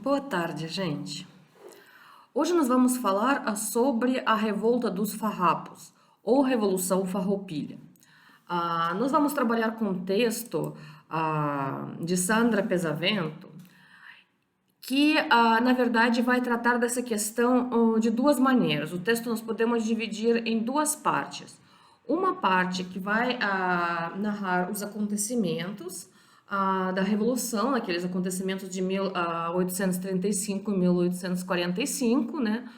Boa tarde, gente. Hoje nós vamos falar sobre a revolta dos farrapos, ou Revolução Farroupilha. Nós vamos trabalhar com um texto de Sandra Pesavento, que, na verdade, vai tratar dessa questão de duas maneiras. O texto nós podemos dividir em duas partes. Uma parte que vai narrar os acontecimentos da Revolução, aqueles acontecimentos de 1835 e 1845, né?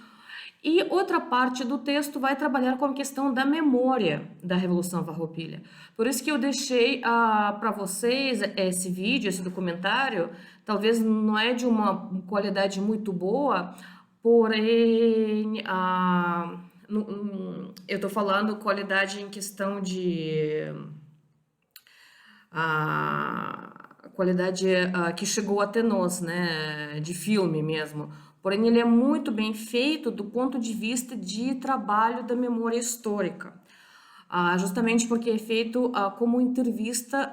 E outra parte do texto vai trabalhar com a questão da memória da Revolução Farroupilha. Por isso que eu deixei para vocês esse vídeo, esse documentário. Talvez não é de uma qualidade muito boa, porém, eu estou falando qualidade em questão de a qualidade que chegou até nós, né, de filme mesmo. Porém, ele é muito bem feito do ponto de vista de trabalho da memória histórica, justamente porque é feito como entrevista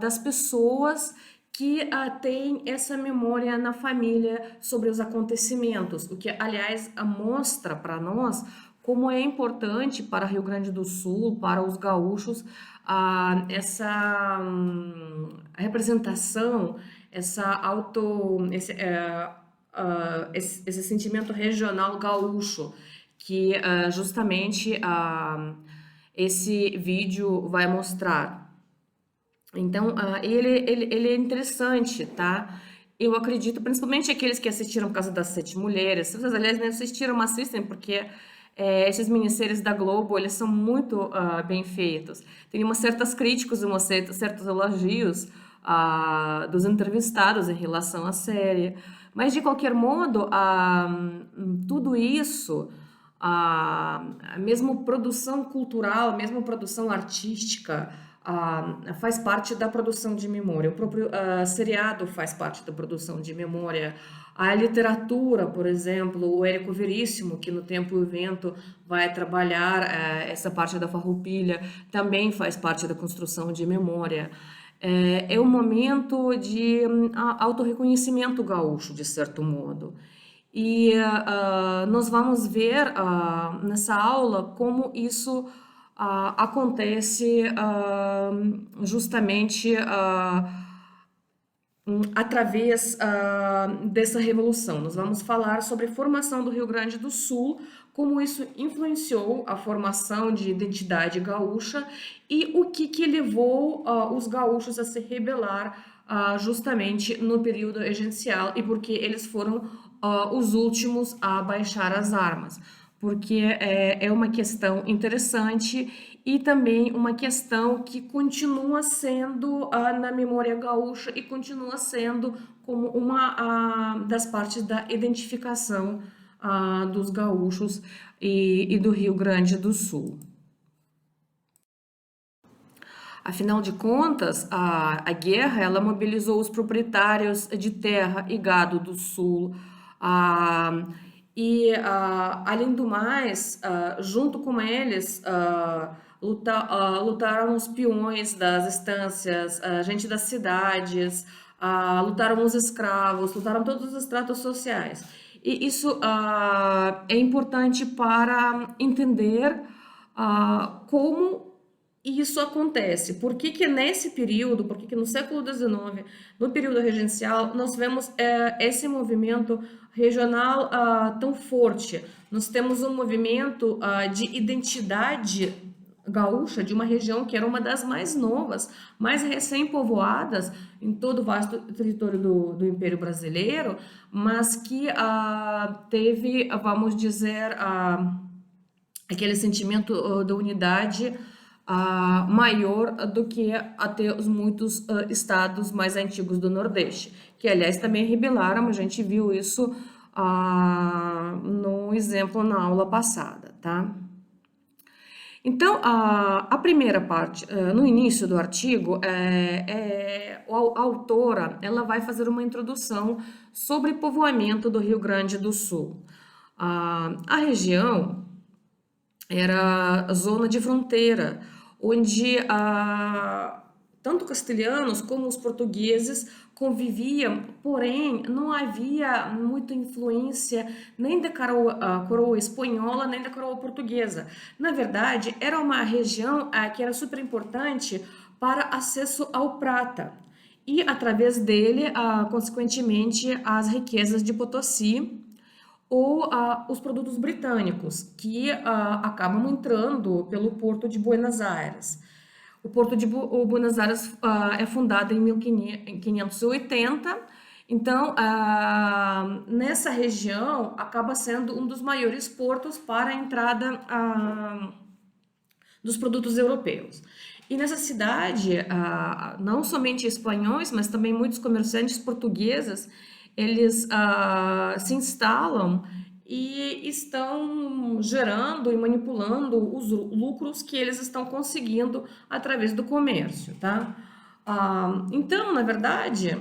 das pessoas que têm essa memória na família sobre os acontecimentos, o que, aliás, mostra para nós como é importante para Rio Grande do Sul, para os gaúchos, essa representação, esse sentimento regional gaúcho, que justamente esse vídeo vai mostrar. Então, ele é interessante, tá? Eu acredito, principalmente aqueles que assistiram Casa das Sete Mulheres. Se vocês, aliás, não assistiram, assistem, porque esses minisséries da Globo, eles são muito bem feitos. Tem umas certas críticas, certos elogios dos entrevistados em relação à série. Mas, de qualquer modo, tudo isso, mesmo produção cultural, mesmo produção artística, faz parte da produção de memória. O próprio seriado faz parte da produção de memória. A literatura, por exemplo, o Érico Veríssimo, que no Tempo e o Vento vai trabalhar essa parte da Farroupilha, também faz parte da construção de memória. É um momento de autorreconhecimento gaúcho, de certo modo. E nós vamos ver nessa aula como isso acontece justamente através dessa revolução. Nós vamos falar sobre a formação do Rio Grande do Sul, como isso influenciou a formação de identidade gaúcha e o que levou os gaúchos a se rebelar justamente no período regencial e porque eles foram os últimos a baixar as armas. Porque é uma questão interessante e também uma questão que continua sendo na memória gaúcha e continua sendo como uma das partes da identificação dos gaúchos e do Rio Grande do Sul. Afinal de contas, a guerra ela mobilizou os proprietários de terra e gado do Sul, além do mais, junto com eles, lutaram os peões das estâncias, a gente das cidades, lutaram os escravos, lutaram todos os estratos sociais. E isso é importante para entender como isso acontece. Por que nesse período, por que no século XIX, no período regencial, nós vemos esse movimento regional tão forte? Nós temos um movimento de identidade gaúcha de uma região que era uma das mais novas, mais recém-povoadas em todo o vasto território do Império Brasileiro, mas que teve, vamos dizer, aquele sentimento da unidade maior do que até os muitos estados mais antigos do Nordeste, que aliás também rebelaram, a gente viu isso no exemplo na aula passada, tá? Então, a primeira parte, no início do artigo, a autora ela vai fazer uma introdução sobre povoamento do Rio Grande do Sul. A região era zona de fronteira, onde tanto castelhanos como os portugueses conviviam, porém não havia muita influência nem da coroa espanhola, nem da coroa portuguesa. Na verdade, era uma região que era super importante para acesso ao prata e, através dele, consequentemente, as riquezas de Potosí ou os produtos britânicos, que acabam entrando pelo Porto de Buenos Aires. O Porto de Buenos Aires é fundado em 1580, então nessa região acaba sendo um dos maiores portos para a entrada dos produtos europeus. E nessa cidade, não somente espanhóis, mas também muitos comerciantes portugueses, eles se instalam e estão gerando e manipulando os lucros que eles estão conseguindo através do comércio, tá? Então, na verdade,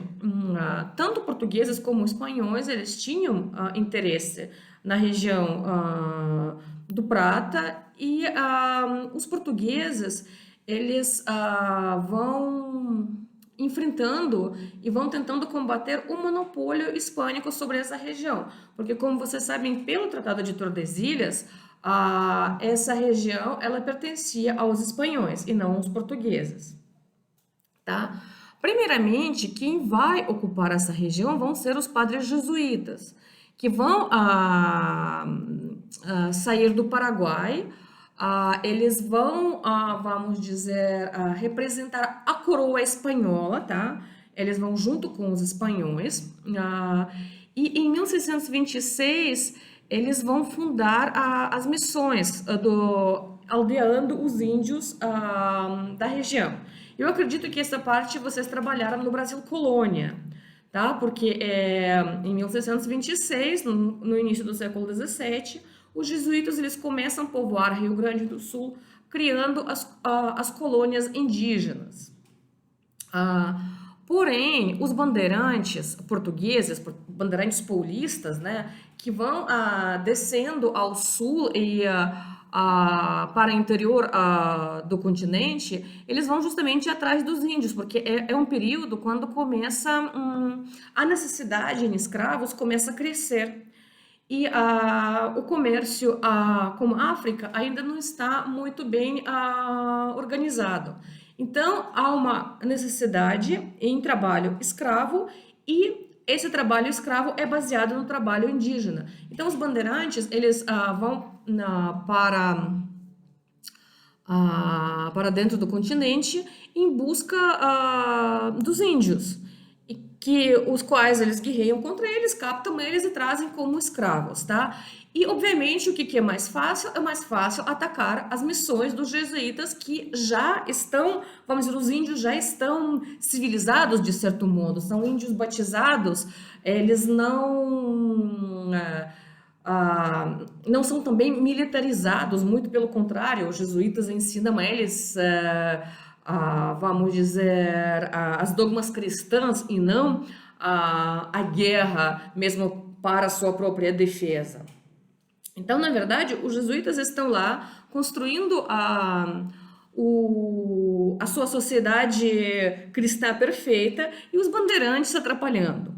tanto portugueses como espanhóis, eles tinham interesse na região do Prata e os portugueses, eles vão enfrentando e vão tentando combater o monopólio hispânico sobre essa região, porque como vocês sabem, pelo Tratado de Tordesilhas, essa região ela pertencia aos espanhóis e não aos portugueses, tá? Primeiramente, quem vai ocupar essa região vão ser os padres jesuítas, que vão sair do Paraguai. Eles vão, vamos dizer, representar a coroa espanhola, tá? Eles vão junto com os espanhóis. E em 1626, eles vão fundar as missões, aldeando os índios da região. Eu acredito que essa parte vocês trabalharam no Brasil Colônia, tá? Porque em 1626, no início do século XVII, os jesuítas eles começam a povoar Rio Grande do Sul, criando as colônias indígenas. Porém, os bandeirantes portugueses, bandeirantes paulistas, né, que vão descendo ao sul e para o interior do continente, eles vão justamente atrás dos índios, porque é um período quando começa a necessidade em escravos começa a crescer. E o comércio com a África ainda não está muito bem organizado. Então, há uma necessidade em trabalho escravo e esse trabalho escravo é baseado no trabalho indígena. Então, os bandeirantes, eles vão para dentro do continente em busca dos índios, os quais eles guerreiam contra eles, captam eles e trazem como escravos, tá? E, obviamente, o que é mais fácil? É mais fácil atacar as missões dos jesuítas que já estão, vamos dizer, os índios já estão civilizados de certo modo, são índios batizados, eles não são também militarizados, muito pelo contrário, os jesuítas ensinam a eles, vamos dizer, as dogmas cristãs e não a guerra mesmo para a sua própria defesa. Então, na verdade, os jesuítas estão lá construindo a sua sociedade cristã perfeita e os bandeirantes atrapalhando.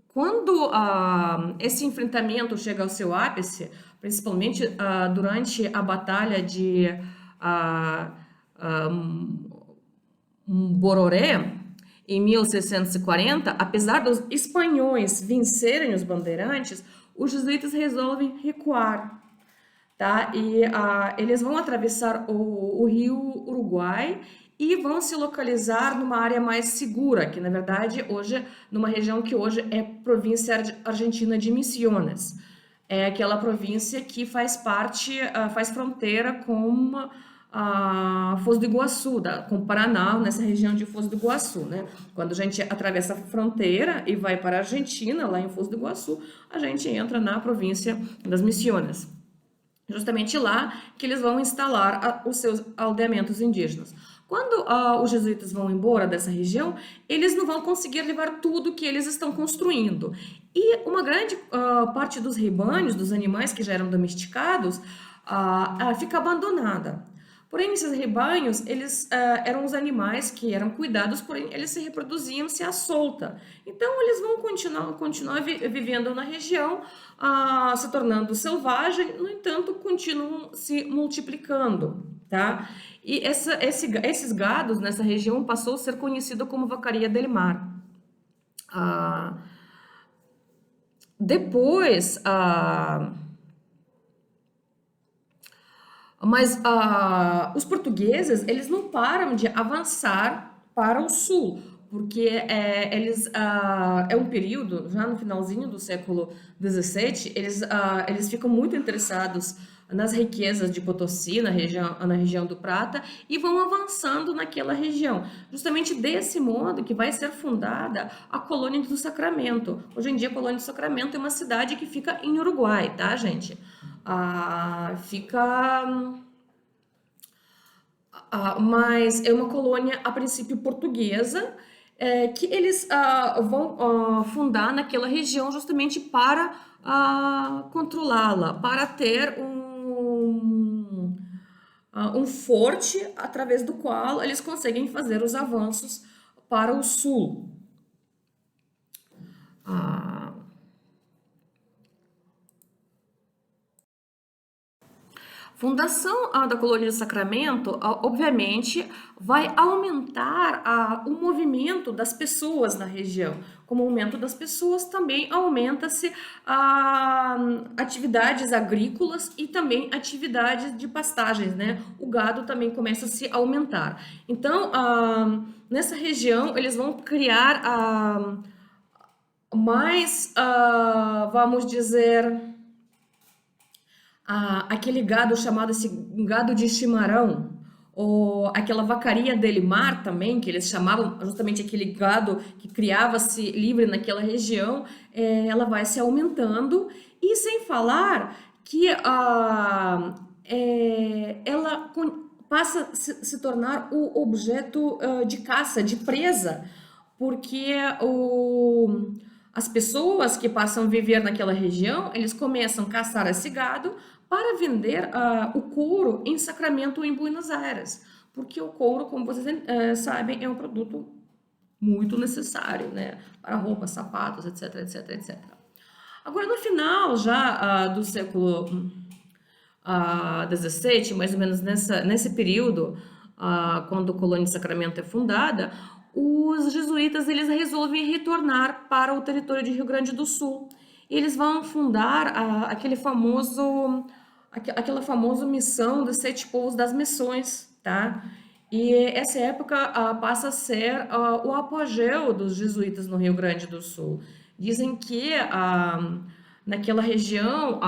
Quando esse enfrentamento chega ao seu ápice, principalmente durante a Batalha de Bororé, em 1640, apesar dos espanhóis vencerem os bandeirantes, os jesuítas resolvem recuar, tá? E eles vão atravessar o rio Uruguai e vão se localizar numa área mais segura, que na verdade hoje, numa região que hoje é província argentina de Misiones. É aquela província que faz fronteira com Foz do Iguaçu, com o Paraná, nessa região de Foz do Iguaçu, né? Quando a gente atravessa a fronteira e vai para a Argentina, lá em Foz do Iguaçu, a gente entra na província das Misiones. Justamente lá que eles vão instalar os seus aldeamentos indígenas. Quando os jesuítas vão embora dessa região, eles não vão conseguir levar tudo que eles estão construindo. E uma grande parte dos rebanhos, dos animais que já eram domesticados, fica abandonada. Porém, esses rebanhos, eles eram os animais que eram cuidados, porém eles se reproduziam-se à solta. Então, eles vão continuar vivendo na região, se tornando selvagem, no entanto, continuam se multiplicando, tá? E esses gados nessa região passou a ser conhecido como Vacaria del Mar. Ah, depois, mas os portugueses, eles não param de avançar para o sul, porque é um período, já no finalzinho do século XVII, eles ficam muito interessados nas riquezas de Potosí, na região do Prata, e vão avançando naquela região. Justamente desse modo que vai ser fundada a Colônia do Sacramento. Hoje em dia, a Colônia do Sacramento é uma cidade que fica em Uruguai, tá, gente? Mas é uma colônia a princípio portuguesa, que eles vão fundar naquela região justamente para controlá-la, para ter um forte através do qual eles conseguem fazer os avanços para o sul. Fundação da Colônia do Sacramento, obviamente, vai aumentar o movimento das pessoas na região. Com o aumento das pessoas, também aumenta-se atividades agrícolas e também atividades de pastagens, né? O gado também começa a se aumentar. Então, nessa região, eles vão criar vamos dizer, aquele gado chamado gado de chimarrão, ou aquela vacaria del mar também, que eles chamavam justamente aquele gado que criava-se livre naquela região, ela vai se aumentando, e sem falar que ela passa a se tornar o objeto de caça, de presa, porque as pessoas que passam a viver naquela região, eles começam a caçar esse gado para vender o couro em Sacramento ou em Buenos Aires, porque o couro, como vocês sabem, é um produto muito necessário, né, para roupas, sapatos, etc, etc, etc. Agora, no final já do século XVII, mais ou menos nesse período, quando a Colônia de Sacramento é fundada, os jesuítas eles resolvem retornar para o território de Rio Grande do Sul. Eles vão fundar aquela famosa missão dos 7 povos das missões, tá? E essa época passa a ser o apogeu dos jesuítas no Rio Grande do Sul. Dizem que naquela região,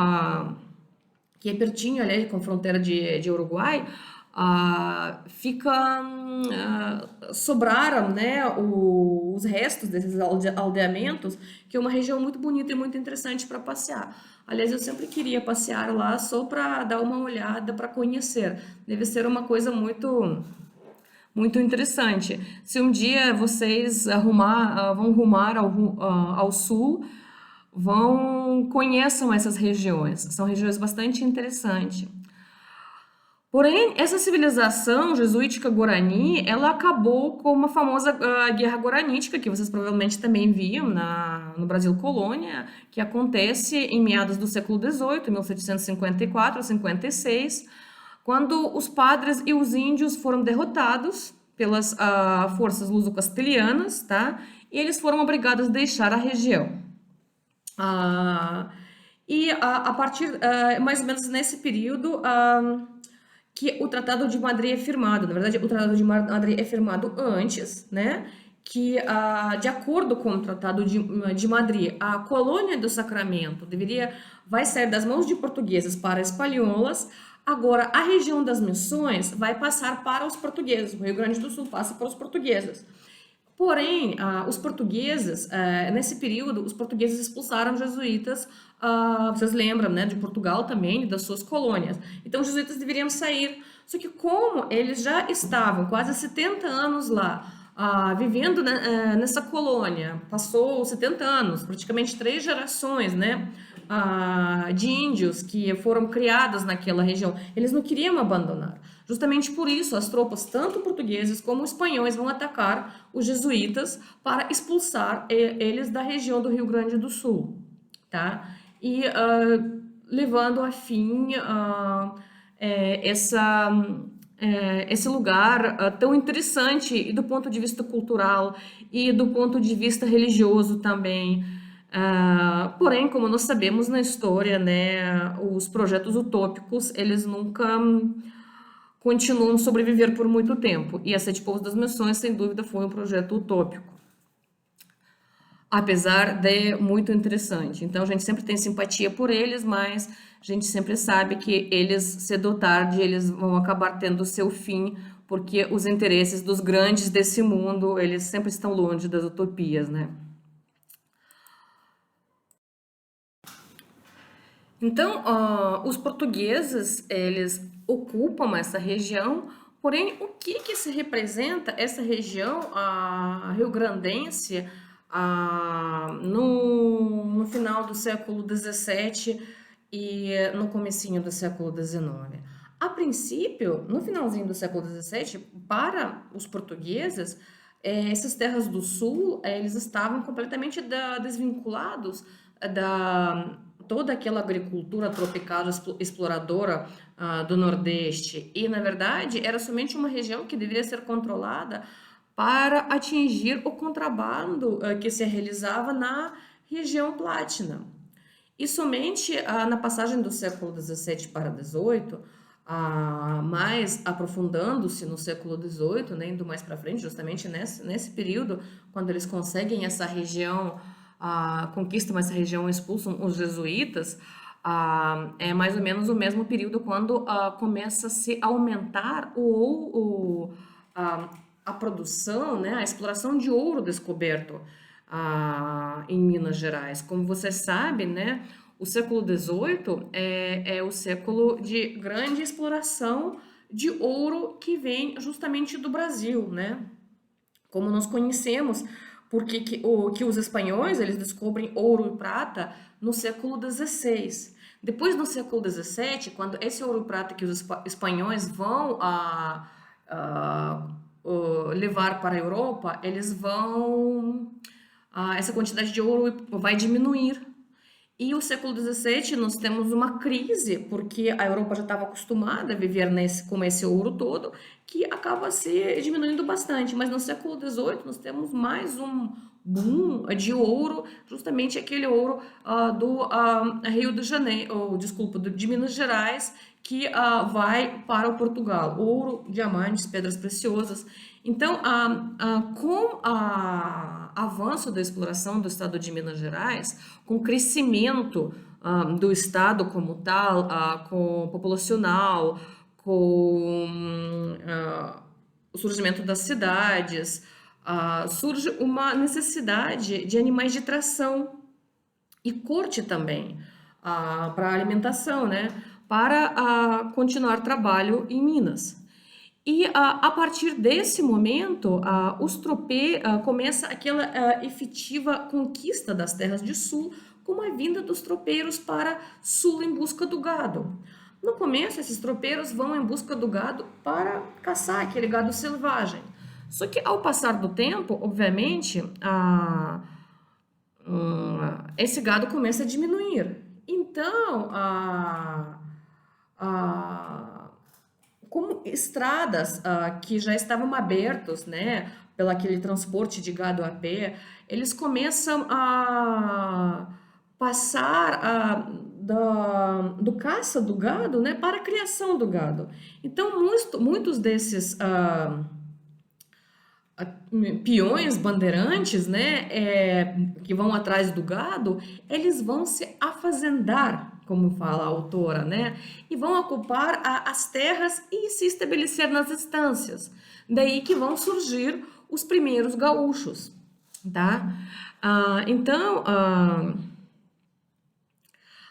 que é pertinho ali com a fronteira de Uruguai, sobraram, né, os restos desses aldeamentos, que é uma região muito bonita e muito interessante para passear. Aliás, eu sempre queria passear lá só para dar uma olhada, para conhecer. Deve ser uma coisa muito, muito interessante. Se um dia vocês vão rumar ao sul, conheçam essas regiões. São regiões bastante interessantes. Porém, essa civilização jesuítica Guarani, ela acabou com uma famosa guerra guaranítica, que vocês provavelmente também viam no Brasil Colônia, que acontece em meados do século XVIII, 1754 a 56, quando os padres e os índios foram derrotados pelas forças luso-castelhanas, tá? E eles foram obrigados a deixar a região. E a partir, mais ou menos nesse período, que o Tratado de Madrid é firmado. Na verdade, o Tratado de Madrid é firmado antes, né? Que, de acordo com o Tratado de Madrid, a Colônia do Sacramento vai sair das mãos de portugueses para espanholas. Agora, a região das missões vai passar para os portugueses. O Rio Grande do Sul passa para os portugueses. Porém, os portugueses, nesse período, os portugueses expulsaram os jesuítas, vocês lembram, né, de Portugal também, das suas colônias. Então, os jesuítas deveriam sair. Só que como eles já estavam quase 70 anos lá, vivendo, né, nessa colônia. Passou 70 anos, praticamente 3 gerações, né, de índios que foram criados naquela região. Eles não queriam abandonar. Justamente por isso, as tropas, tanto portugueses como espanhóis, vão atacar os jesuítas para expulsar eles da região do Rio Grande do Sul, tá? E levando a fim essa, esse lugar tão interessante e do ponto de vista cultural e do ponto de vista religioso também. Porém, como nós sabemos na história, né, os projetos utópicos, eles nunca continuam a sobreviver por muito tempo. E a Sete Povos das Missões, sem dúvida, foi um projeto utópico, apesar de muito interessante. Então, a gente sempre tem simpatia por eles, mas a gente sempre sabe que eles, cedo ou tarde, eles vão acabar tendo seu fim, porque os interesses dos grandes desse mundo, eles sempre estão longe das utopias, né? Então, os portugueses, eles ocupam essa região, porém, o que se representa essa região rio-grandense no final do século XVII e no comecinho do século XIX? A princípio, no finalzinho do século XVII, para os portugueses, essas terras do sul, eles estavam completamente desvinculados da toda aquela agricultura tropical exploradora do Nordeste. E, na verdade, era somente uma região que deveria ser controlada para atingir o contrabando que se realizava na região Platina. E somente na passagem do século XVII para XVIII, mais aprofundando-se no século XVIII, né, indo mais para frente, justamente nesse período, quando eles conseguem essa região, conquistam essa região, expulsam os jesuítas, é mais ou menos o mesmo período quando começa a se aumentar a produção, né, a exploração de ouro descoberto em Minas Gerais. Como você sabe, né, o século XVIII é o século de grande exploração de ouro que vem justamente do Brasil, né? Como nós conhecemos, porque que os espanhóis eles descobrem ouro e prata no século XVI. Depois, no século XVII, quando esse ouro e prata que os espanhóis vão levar para a Europa, eles vão essa quantidade de ouro vai diminuir. E o século XVII nós temos uma crise, porque a Europa já estava acostumada a viver com esse ouro todo, que acaba se diminuindo bastante. Mas no século XVIII nós temos mais um boom de ouro, justamente aquele ouro do Rio de Janeiro, desculpa, de Minas Gerais, que vai para o Portugal. Ouro, diamantes, pedras preciosas. Então, com o avanço da exploração do estado de Minas Gerais, com o crescimento do estado como tal, com populacional, com o surgimento das cidades, surge uma necessidade de animais de tração e corte também, para alimentação, né? Para continuar trabalho em Minas. E a partir desse momento, começa aquela efetiva conquista das terras de sul, com a vinda dos tropeiros para sul em busca do gado. No começo, esses tropeiros vão em busca do gado para caçar aquele gado selvagem. Só que ao passar do tempo, obviamente, esse gado começa a diminuir. Então, como estradas que já estavam abertas, né, pelo aquele transporte de gado a pé, eles começam a passar do caça do gado, né, para a criação do gado. Então, muitos desses peões, bandeirantes, né, que vão atrás do gado, eles vão se afazendar, como fala a autora, né, e vão ocupar as terras e se estabelecer nas estâncias. Daí que vão surgir os primeiros gaúchos, tá? Então,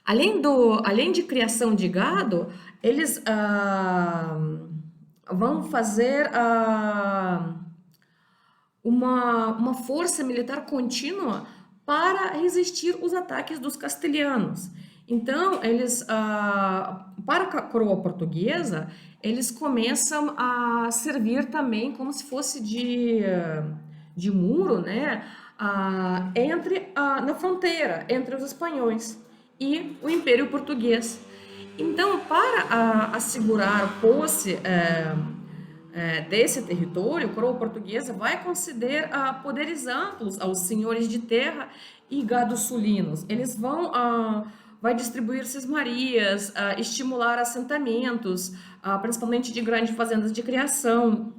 além de criação de gado, eles vão fazer uma força militar contínua para resistir os ataques dos castelhanos. Então, para a coroa portuguesa, eles começam a servir também como se fosse de muro, né? Na fronteira entre os espanhóis e o Império Português. Então, para assegurar a posse desse território, a coroa portuguesa vai conceder poderes amplos aos senhores de terra e gados sulinos. Eles vai distribuir cismarias, estimular assentamentos, principalmente de grandes fazendas de criação.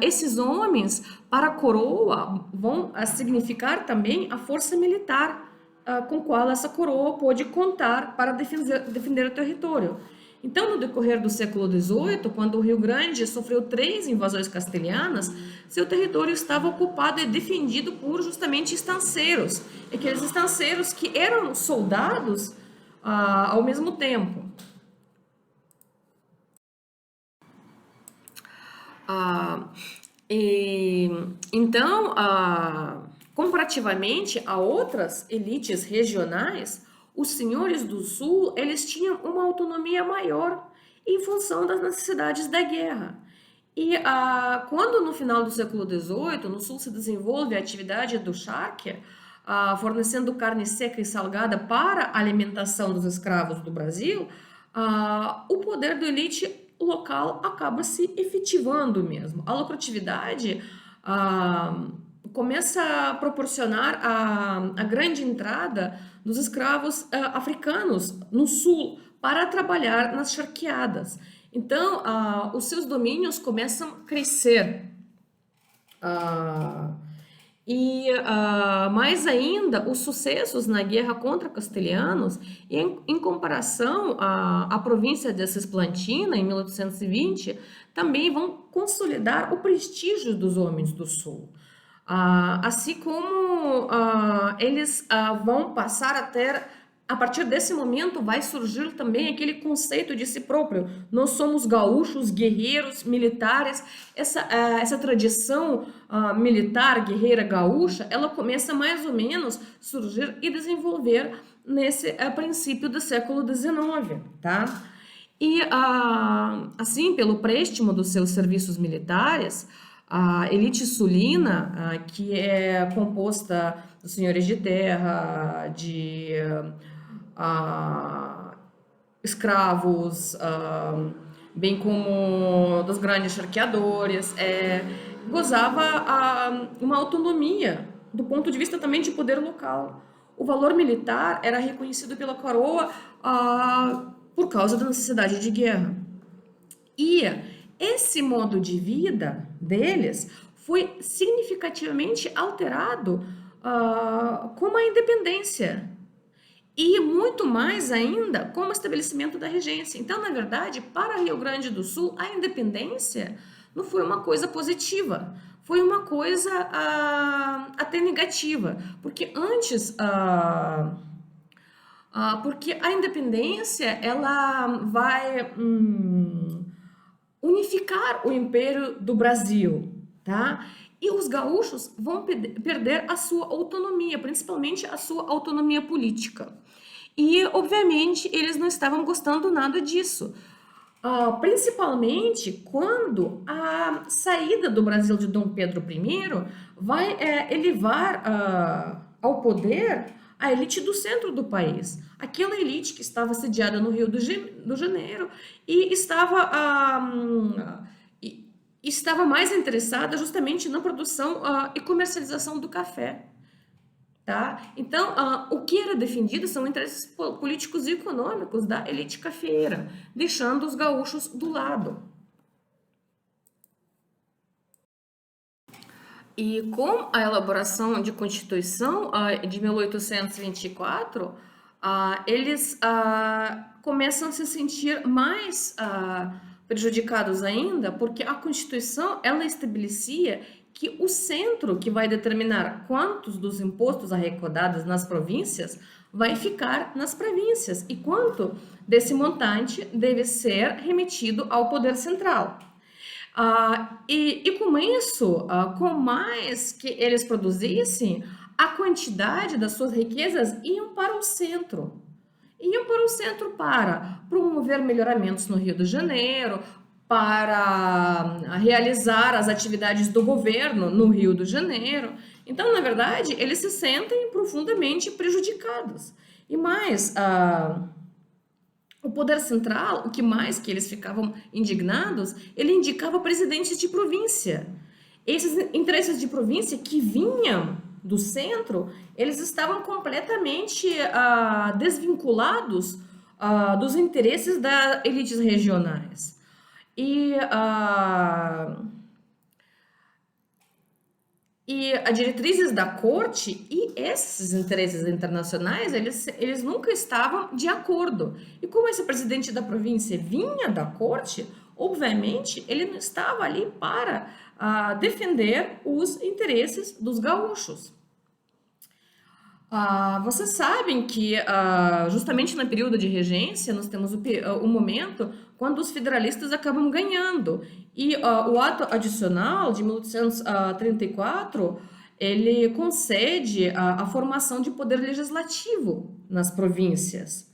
Esses homens, para a coroa, vão significar também a força militar com qual essa coroa pode contar para defender o território. Então, no decorrer do século XVIII, quando o Rio Grande sofreu 3 invasões castelhanas, seu território estava ocupado e defendido por justamente estanceiros, aqueles estanceiros que eram soldados ao mesmo tempo. Então, comparativamente a outras elites regionais, os senhores do Sul, eles tinham uma autonomia maior em função das necessidades da guerra. E quando no final do século XVIII, no Sul se desenvolve a atividade do charque, fornecendo carne seca e salgada para a alimentação dos escravos do Brasil, o poder da elite local acaba se efetivando mesmo. A lucratividade começa a proporcionar a grande entrada dos escravos africanos no sul para trabalhar nas charqueadas. Então, os seus domínios começam a crescer. Mais ainda, os sucessos na guerra contra castelhanos, em comparação à província de Cisplatina, em 1820, também vão consolidar o prestígio dos homens do sul. Assim como eles vão passar a ter, a partir desse momento, vai surgir também aquele conceito de si próprio. Nós somos gaúchos, guerreiros, militares. Essa tradição militar, guerreira, gaúcha, ela começa mais ou menos a surgir e desenvolver nesse princípio do século XIX, tá? E, assim, pelo préstimo dos seus serviços militares, a elite sulina, que é composta dos senhores de terra, de escravos, bem como dos grandes charqueadores, gozava uma autonomia do ponto de vista também de poder local. O valor militar era reconhecido pela coroa por causa da necessidade de guerra. E esse modo de vida deles foi significativamente alterado com a independência e muito mais ainda com o estabelecimento da regência. Então, na verdade, para Rio Grande do Sul, a independência não foi uma coisa positiva, foi uma coisa até negativa, porque antes... porque a independência ela vai unificar o Império do Brasil, tá? E os gaúchos vão perder a sua autonomia, principalmente a sua autonomia política. E, obviamente, eles não estavam gostando nada disso. Principalmente quando a saída do Brasil de Dom Pedro I vai elevar ao poder a elite do centro do país, aquela elite que estava sediada no Rio de Janeiro e estava mais interessada justamente na produção e comercialização do café. Tá? Então, o que era defendido são interesses políticos e econômicos da elite cafeeira, deixando os gaúchos do lado. E com a elaboração de Constituição de 1824, eles começam a se sentir mais prejudicados ainda, porque a Constituição ela estabelecia que o centro que vai determinar quantos dos impostos arrecadados nas províncias vai ficar nas províncias e quanto desse montante deve ser remetido ao poder central. E com isso, com mais que eles produzissem, a quantidade das suas riquezas iam para o centro. Iam para o centro para promover melhoramentos no Rio de Janeiro, para realizar as atividades do governo no Rio de Janeiro. Então, na verdade, eles se sentem profundamente prejudicados. E mais, o poder central, o que mais que eles ficavam indignados, ele indicava presidentes de província. Esses interesses de província que vinham do centro, eles estavam completamente desvinculados dos interesses das elites regionais. E, uh, e as diretrizes da corte e esses interesses internacionais, eles nunca estavam de acordo. E como esse presidente da província vinha da corte, obviamente ele não estava ali para defender os interesses dos gaúchos. Vocês sabem que justamente no período de regência nós temos o momento quando os federalistas acabam ganhando e o ato adicional de 1834 ele concede a formação de poder legislativo nas províncias.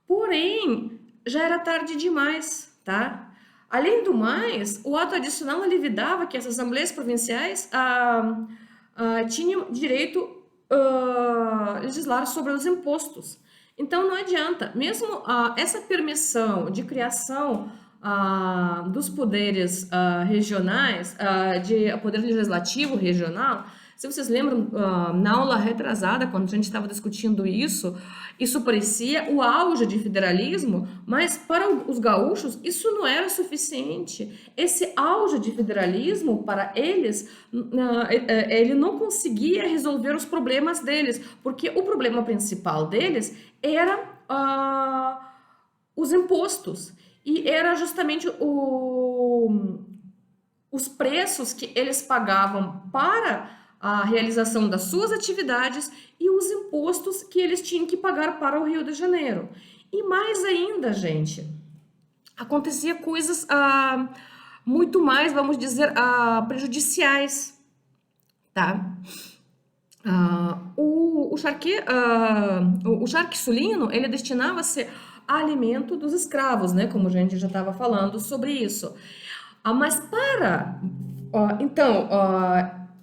Porém, já era tarde demais, tá? Além do mais, o ato adicional ele vedava que as assembleias provinciais tinham direito legislar sobre os impostos. Então não adianta, mesmo essa permissão de criação dos poderes regionais, de poder legislativo regional, se vocês lembram, na aula retrasada, quando a gente estava discutindo isso parecia o auge de federalismo, mas para os gaúchos isso não era suficiente. Esse auge de federalismo, para eles, ele não conseguia resolver os problemas deles, porque o problema principal deles era os impostos, e era justamente os preços que eles pagavam para a realização das suas atividades e os impostos que eles tinham que pagar para o Rio de Janeiro. E mais ainda, gente, acontecia coisas muito mais, vamos dizer, prejudiciais, tá? O charque sulino, ele destinava-se a alimento dos escravos, né? Como a gente já estava falando sobre isso. Mas então,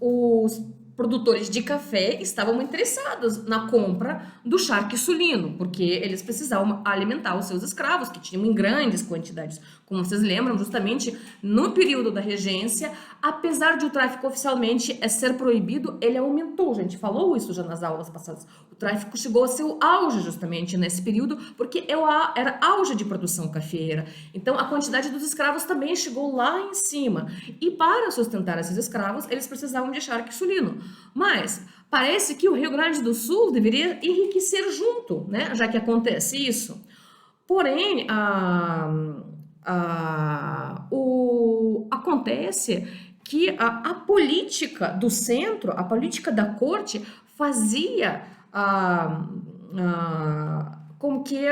os produtores de café estavam interessados na compra do charque sulino, porque eles precisavam alimentar os seus escravos, que tinham em grandes quantidades. Como vocês lembram, justamente no período da regência, apesar de o tráfico oficialmente ser proibido, ele aumentou. A gente falou isso já nas aulas passadas. O tráfico chegou a seu auge justamente nesse período, porque era auge de produção cafeeira. Então, a quantidade dos escravos também chegou lá em cima. E para sustentar esses escravos, eles precisavam de charque sulino. Mas parece que o Rio Grande do Sul deveria enriquecer junto, né? Já que acontece isso. Porém, acontece que a política do centro, a política da corte, fazia com que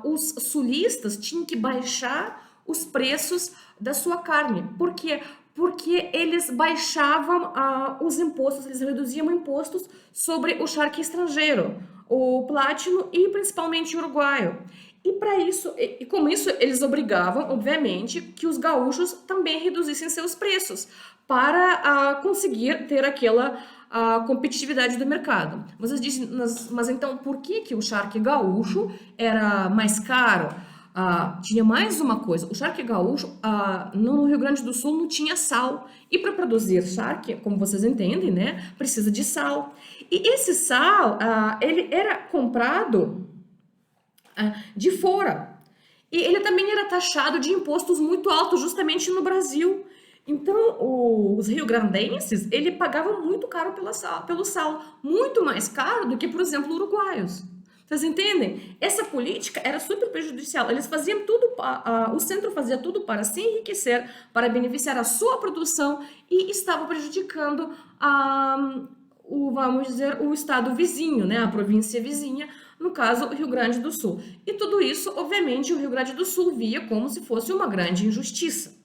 os sulistas tinham que baixar os preços da sua carne. Por quê? Porque eles baixavam os impostos, eles reduziam impostos sobre o charque estrangeiro, o platino e principalmente o uruguaio. E para isso, e com isso, eles obrigavam, obviamente, que os gaúchos também reduzissem seus preços para conseguir ter aquela competitividade do mercado. Vocês dizem, mas então por que o charque gaúcho era mais caro? Tinha mais uma coisa, o charque gaúcho no Rio Grande do Sul não tinha sal, e para produzir charque, como vocês entendem, né, precisa de sal, e esse sal ele era comprado de fora, e ele também era taxado de impostos muito altos justamente no Brasil. Então os rio-grandenses ele pagavam muito caro pelo sal, muito mais caro do que, por exemplo, uruguaios. Vocês entendem? Essa política era super prejudicial. Eles faziam tudo, o centro fazia tudo para se enriquecer, para beneficiar a sua produção e estava prejudicando vamos dizer, o estado vizinho, né? A província vizinha, no caso, o Rio Grande do Sul. E tudo isso, obviamente, o Rio Grande do Sul via como se fosse uma grande injustiça.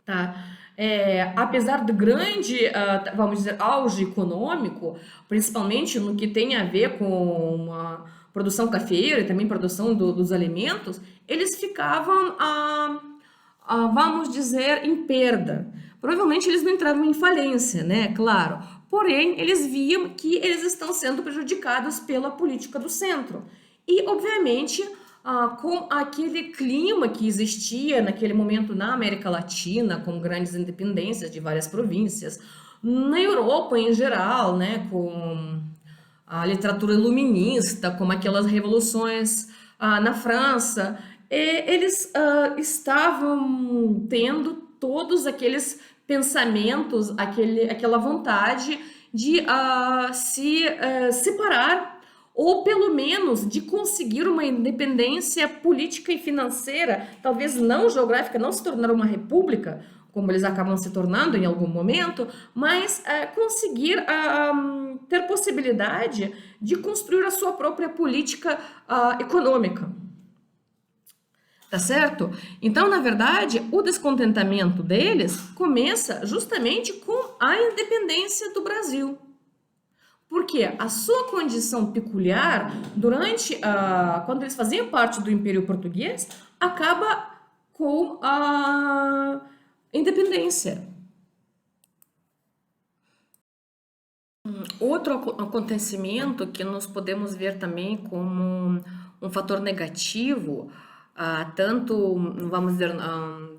tá? Apesar do grande, vamos dizer, auge econômico, principalmente no que tem a ver com a produção cafeeira e também produção dos alimentos, eles ficavam, vamos dizer, em perda. Provavelmente eles não entravam em falência, né? Claro. Porém, eles viam que eles estão sendo prejudicados pela política do centro. E, obviamente, com aquele clima que existia naquele momento na América Latina, com grandes independências de várias províncias, na Europa em geral, né, com a literatura iluminista, como aquelas revoluções na França, eles estavam tendo todos aqueles pensamentos, aquela vontade de se separar ou pelo menos de conseguir uma independência política e financeira, talvez não geográfica, não se tornar uma república, como eles acabam se tornando em algum momento, mas conseguir ter possibilidade de construir a sua própria política econômica. Tá certo? Então, na verdade, o descontentamento deles começa justamente com a independência do Brasil. Porque a sua condição peculiar, quando eles faziam parte do Império Português, acaba com a independência. Outro acontecimento que nós podemos ver também como um fator negativo, tanto, vamos dizer,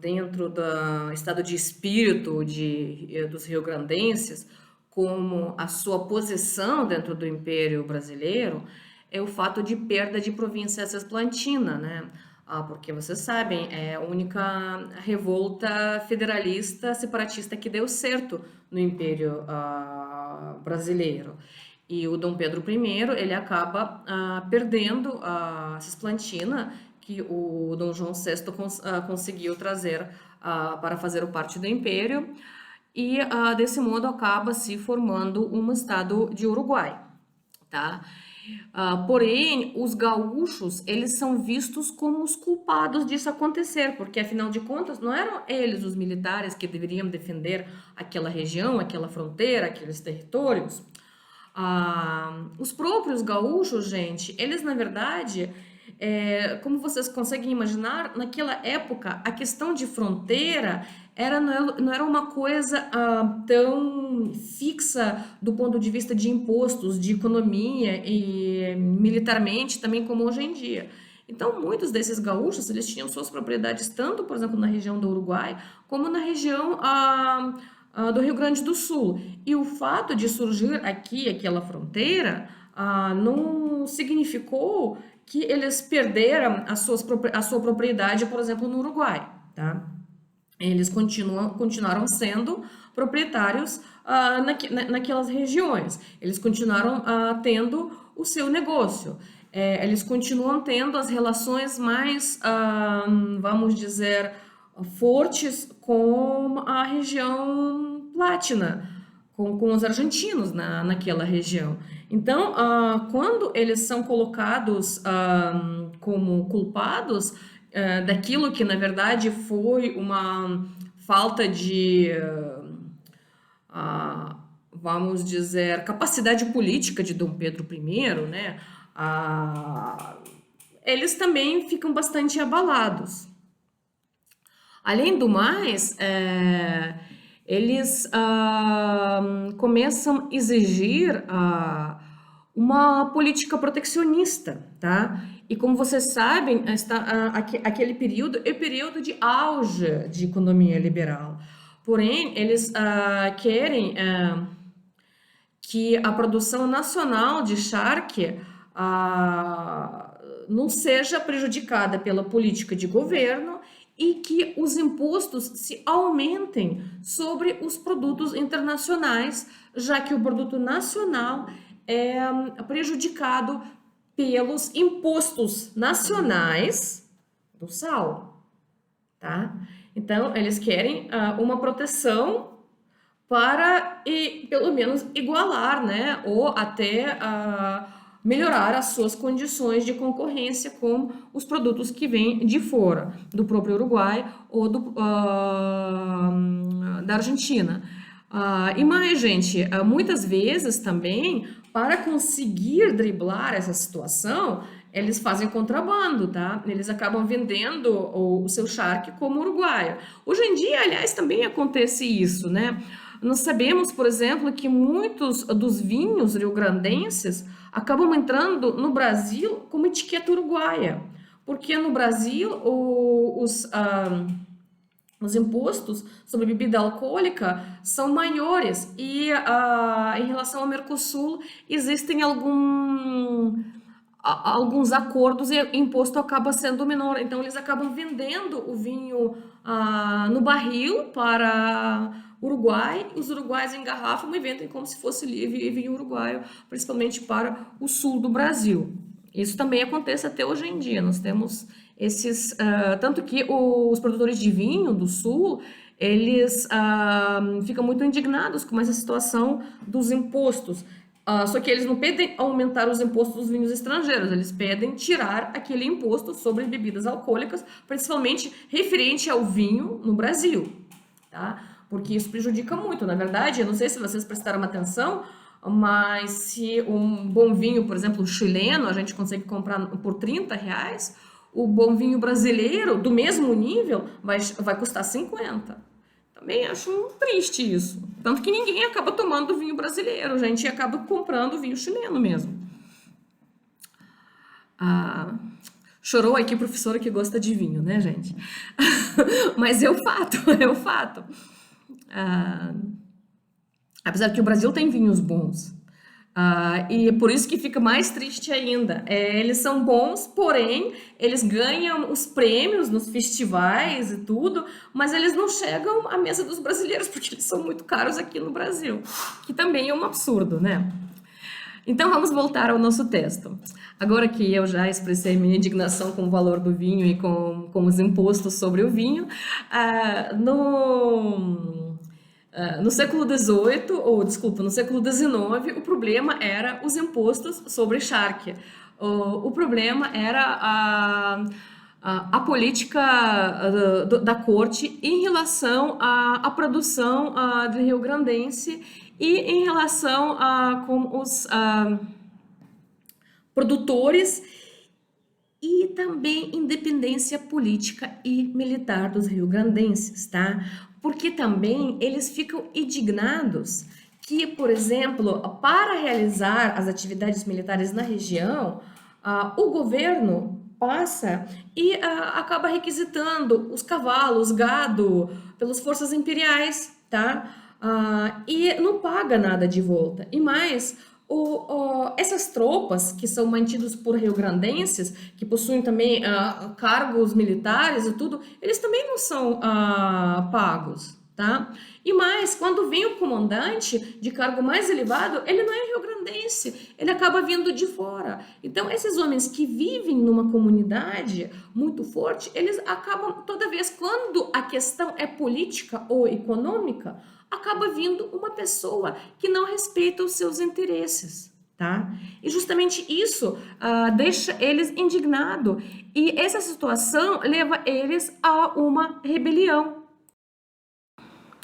dentro do estado de espírito dos rio-grandenses, como a sua posição dentro do Império Brasileiro, é o fato de perda de província cisplatina, né? Porque vocês sabem, é a única revolta federalista separatista que deu certo no Império Brasileiro. E o Dom Pedro I, ele acaba perdendo a Cisplatina, que o Dom João VI conseguiu trazer para fazer parte do Império, e desse modo acaba se formando um estado de Uruguai, tá? Porém, os gaúchos, eles são vistos como os culpados disso acontecer, porque afinal de contas não eram eles os militares que deveriam defender aquela região, aquela fronteira, aqueles territórios. Os próprios gaúchos, gente, eles na verdade, como vocês conseguem imaginar, naquela época a questão de fronteira não era uma coisa tão fixa do ponto de vista de impostos, de economia e militarmente também como hoje em dia. Então, muitos desses gaúchos, eles tinham suas propriedades tanto, por exemplo, na região do Uruguai, como na região do Rio Grande do Sul. E o fato de surgir aqui aquela fronteira não significou que eles perderam a sua propriedade, por exemplo, no Uruguai, tá? Eles continuaram sendo proprietários naquelas regiões. Eles continuaram tendo o seu negócio. Eles continuam tendo as relações mais, vamos dizer, fortes com a região latina, com os argentinos naquela região. Então, quando eles são colocados como culpados daquilo que, na verdade, foi uma falta de, vamos dizer, capacidade política de Dom Pedro I, né? Eles também ficam bastante abalados. Além do mais, eles começam a exigir uma política protecionista, tá? E como vocês sabem, aquele período é o período de auge de economia liberal. Porém, eles querem que a produção nacional de charque não seja prejudicada pela política de governo e que os impostos se aumentem sobre os produtos internacionais, já que o produto nacional é prejudicado pelos impostos nacionais do sal, tá? Então, eles querem uma proteção para, pelo menos, igualar, né? Ou até melhorar as suas condições de concorrência com os produtos que vêm de fora, do próprio Uruguai ou da Argentina. E mais, gente, muitas vezes também, para conseguir driblar essa situação, eles fazem contrabando, tá? Eles acabam vendendo o seu charque como uruguaio. Hoje em dia, aliás, também acontece isso, né? Nós sabemos, por exemplo, que muitos dos vinhos rio-grandenses acabam entrando no Brasil como etiqueta uruguaia, porque no Brasil os impostos sobre bebida alcoólica são maiores e em relação ao Mercosul existem alguns acordos e o imposto acaba sendo menor. Então eles acabam vendendo o vinho no barril para Uruguai, os uruguaios engarrafam e vendem como se fosse vinho uruguaio, principalmente para o sul do Brasil. Isso também acontece até hoje em dia. Nós temos esses, tanto que os produtores de vinho do sul, eles ficam muito indignados com essa situação dos impostos. Só que eles não pedem aumentar os impostos dos vinhos estrangeiros, eles pedem tirar aquele imposto sobre bebidas alcoólicas, principalmente referente ao vinho no Brasil, tá? Porque isso prejudica muito. Na verdade, eu não sei se vocês prestaram atenção, mas se um bom vinho, por exemplo, chileno, a gente consegue comprar por R$ 30, o bom vinho brasileiro, do mesmo nível, vai custar 50. Também acho triste isso. Tanto que ninguém acaba tomando vinho brasileiro, a gente acaba comprando vinho chileno mesmo. Chorou aqui professora que gosta de vinho, né, gente? Mas é o fato, é o fato. Apesar que o Brasil tem vinhos bons. E é por isso que fica mais triste ainda. Eles são bons, porém, eles ganham os prêmios nos festivais e tudo, mas eles não chegam à mesa dos brasileiros, porque eles são muito caros aqui no Brasil, que também é um absurdo, né? Então, vamos voltar ao nosso texto. Agora que eu já expressei minha indignação com o valor do vinho e com os impostos sobre o vinho, no século XVIII, no século XIX, o problema era os impostos sobre charque. O problema era a política da corte em relação à produção do rio-grandense e em relação com os produtores e também independência política e militar dos rio-grandenses, tá? Porque também eles ficam indignados que, por exemplo, para realizar as atividades militares na região, o governo passa e acaba requisitando os cavalos, gado, pelas forças imperiais, tá? E não paga nada de volta. E mais, essas tropas que são mantidas por rio-grandenses, que possuem também cargos militares e tudo, eles também não são pagos, tá? E mais, quando vem o comandante de cargo mais elevado, ele não é rio-grandense, ele acaba vindo de fora. Então, esses homens que vivem numa comunidade muito forte, eles acabam, toda vez quando a questão é política ou econômica, acaba vindo uma pessoa que não respeita os seus interesses, tá? E justamente isso deixa eles indignados. E essa situação leva eles a uma rebelião.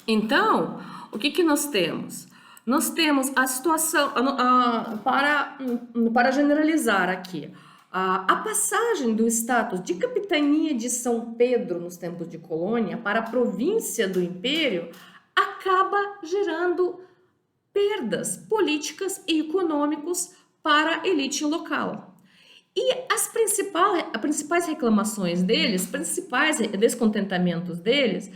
Então, o que nós temos? Nós temos a situação, para generalizar aqui, a passagem do status de capitania de São Pedro nos tempos de colônia para a província do Império acaba gerando perdas políticas e econômicas para a elite local. E as principais reclamações deles, principais descontentamentos deles,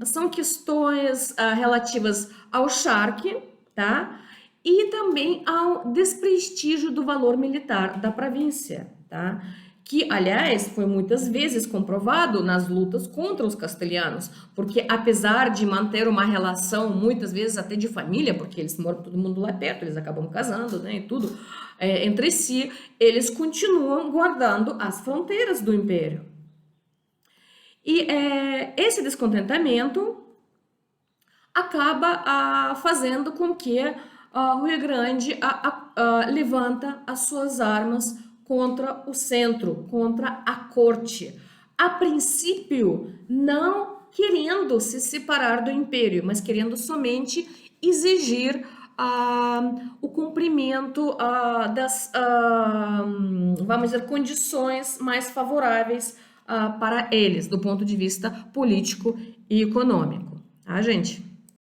são questões relativas ao charque, tá? E também ao desprestígio do valor militar da província, tá? Que, aliás, foi muitas vezes comprovado nas lutas contra os castelhanos, porque apesar de manter uma relação, muitas vezes até de família, porque eles moram todo mundo lá perto, eles acabam casando, né, e tudo, entre si, eles continuam guardando as fronteiras do império. E esse descontentamento acaba fazendo com que o Rio Grande levanta as suas armas contra o centro, contra a corte. A princípio, não querendo se separar do império, mas querendo somente exigir o cumprimento vamos dizer, condições mais favoráveis para eles, do ponto de vista político e econômico. Tá, gente?